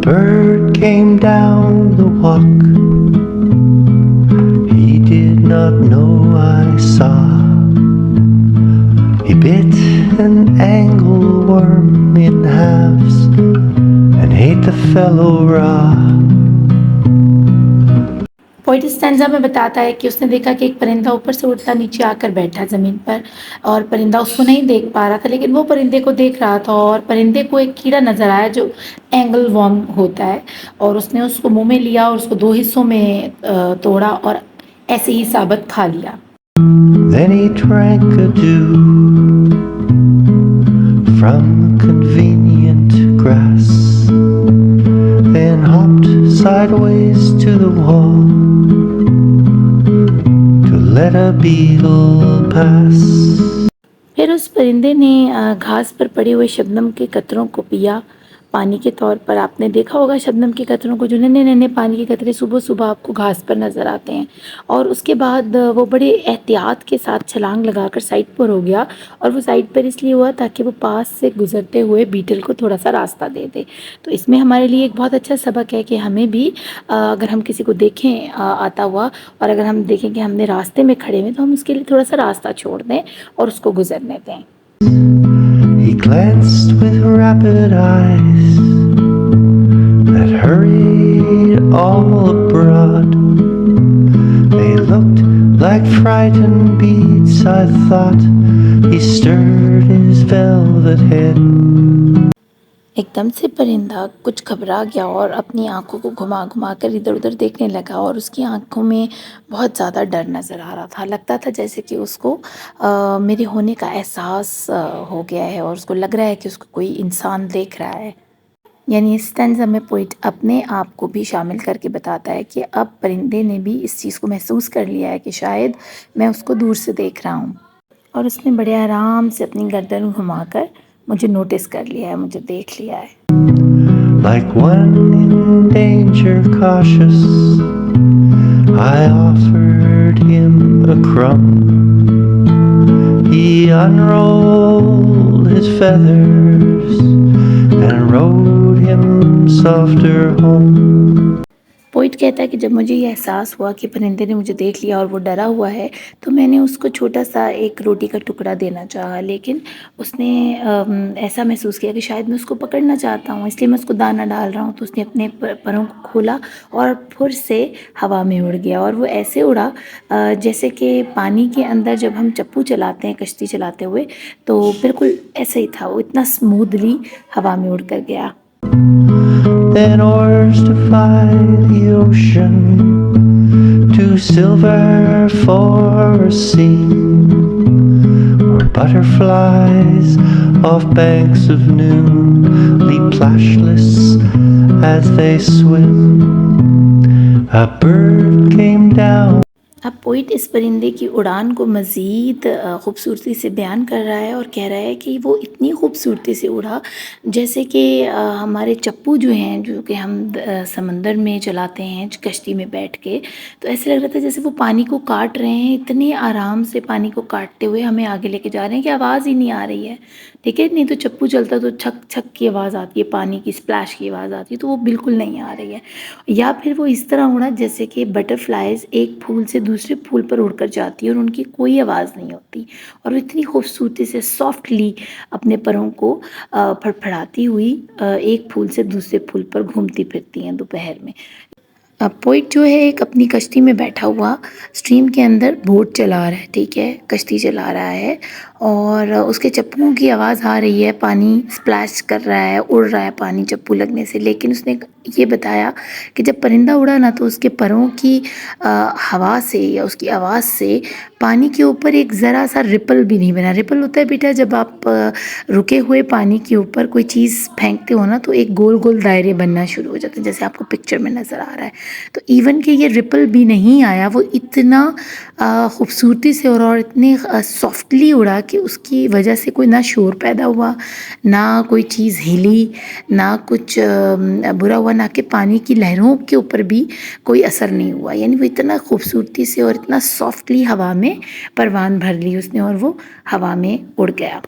bird came down the walk. He did not know I saw. He bit an angleworm in halves and ate the fellow raw. Poet stanza में बताता है कि उसने देखा कि एक परिंदा ऊपर से उड़ता नीचे आकर बैठा ज़मीन पर और परिंदा उसको नहीं देख पा रहा था, लेकिन वो परिंदे को देख रहा था और परिंदे को एक कीड़ा नज़र आया जो एंगल वॉर्म होता है और उसने उसको मुंह में लिया और उसको दो हिस्सों में तोड़ा और ऐसे ही साबुत खा लिया। Then he drank a dew from convenient grass, then hopped sideways to the wall to let a beetle pass. फिर उस परिंदे ने घास पर पड़े हुए शबनम के कतरों को पिया पानी के तौर पर। आपने देखा होगा शबनम के कतरों को, जो नन्हे नन्हे पानी के कतरे सुबह सुबह आपको घास पर नज़र आते हैं। और उसके बाद वो बड़े एहतियात के साथ छलांग लगाकर साइड पर हो गया और वो साइड पर इसलिए हुआ ताकि वो पास से गुजरते हुए बीटल को थोड़ा सा रास्ता दे दे। तो इसमें हमारे लिए एक बहुत अच्छा सबक है कि हमें भी अगर हम किसी को देखें आता हुआ और अगर हम देखें कि हमने रास्ते में खड़े हुए तो हम उसके लिए थोड़ा सा रास्ता छोड़ दें और उसको गुजरने दें। He glanced with rapid eyes that hurried all abroad. They looked like frightened beads, I thought. He stirred his velvet head. एकदम से परिंदा कुछ घबरा गया और अपनी आंखों को घुमा घुमा कर इधर उधर देखने लगा और उसकी आंखों में बहुत ज़्यादा डर नज़र आ रहा था। लगता था जैसे कि उसको मेरे होने का एहसास हो गया है और उसको लग रहा है कि उसको कोई इंसान देख रहा है। यानी इस स्टैंज़ा में पोइट अपने आप को भी शामिल करके बताता है कि अब परिंदे ने भी इस चीज़ को महसूस कर लिया है कि शायद मैं उसको दूर से देख रहा हूँ और उसने बड़े आराम से अपनी गर्दन घुमाकर मुझे नोटिस कर लिया है, मुझे देख लिया है। Like one in danger cautious, I offered him a crumb. He unrolled his feathers and rode him softer home. Poet कहता है कि जब मुझे ये एहसास हुआ कि परिंदे ने मुझे देख लिया और वो डरा हुआ है तो मैंने उसको छोटा सा एक रोटी का टुकड़ा देना चाहा, लेकिन उसने ऐसा महसूस किया कि शायद मैं उसको पकड़ना चाहता हूँ, इसलिए मैं उसको दाना डाल रहा हूँ। तो उसने अपने परों को खोला और फिर से हवा में उड़ गया और वो ऐसे उड़ा जैसे कि पानी के अंदर जब हम चप्पू चलाते हैं कश्ती चलाते हुए, तो बिल्कुल ऐसे ही था। वो इतना स्मूथली हवा में उड़ कर गया। Then oars defy the ocean, too silver for a sea, or butterflies off banks of noon leap plashless as they swim. A bird came down. अब पोइट इस परिंदे की उड़ान को मज़ीद ख़ूबसूरती से बयान कर रहा है और कह रहा है कि वो इतनी ख़ूबसूरती से उड़ा जैसे कि हमारे चप्पू जो हैं जो कि हम समंदर में चलाते हैं कश्ती में बैठ के, तो ऐसे लग रहा था जैसे वो पानी को काट रहे हैं, इतने आराम से पानी को काटते हुए हमें आगे लेके जा रहे हैं कि आवाज़ ही नहीं आ रही है। ठीक है, नहीं तो चप्पू चलता तो छक छक की आवाज़ आती है, पानी की स्प्लैश की आवाज़ आती है, तो वो बिल्कुल नहीं आ रही है। या फिर वो इस तरह उड़ा जैसे कि बटरफ्लाइज एक फूल से दूसरे फूल पर उड़कर जाती है और उनकी कोई आवाज़ नहीं होती और वो इतनी खूबसूरती से सॉफ्टली अपने परों को फड़फड़ाती हुई एक फूल से दूसरे फूल पर घूमती फिरती हैं दोपहर में। पोइट जो है एक अपनी कश्ती में बैठा हुआ स्ट्रीम के अंदर बोट चला रहा है, ठीक है, कश्ती चला रहा है और उसके चप्पूओं की आवाज़ आ रही है, पानी स्प्लैश कर रहा है, उड़ रहा है पानी चप्पू लगने से। लेकिन उसने ये बताया कि जब परिंदा उड़ा ना तो उसके परों की हवा से या उसकी आवाज़ से पानी के ऊपर एक ज़रा सा रिपल भी नहीं बना। रिपल होता है बेटा जब आप रुके हुए पानी के ऊपर कोई चीज़ फेंकते हो ना तो एक गोल गोल दायरे बनना शुरू हो जाते हैं, जैसे आपको पिक्चर में नज़र आ रहा है। तो इवन कि ये रिपल भी नहीं आया, वो इतना खूबसूरती से और इतने सॉफ्टली उड़ा कि उसकी वजह से कोई ना शोर पैदा हुआ, ना कोई चीज़ हिली, ना कुछ बुरा हुआ, ना कि पानी की लहरों के ऊपर भी कोई असर नहीं हुआ। यानी वो इतना खूबसूरती से और इतना सॉफ्टली हवा में परवान भर ली उसने और वो हवा में उड़ गया।